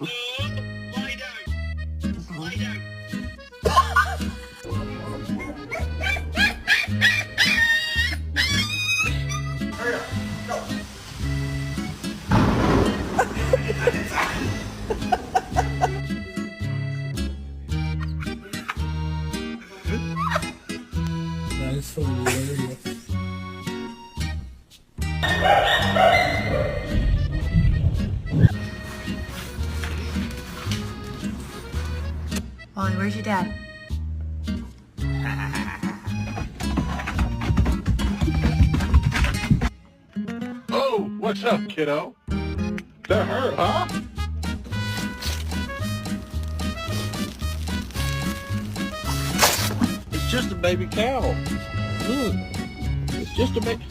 Lie down. Lie down. Hurry up. Go. That is so hilarious. Wally, where's your dad? Oh, what's up, kiddo? That hurt, huh? It's just a baby cow. Look, it's just a baby.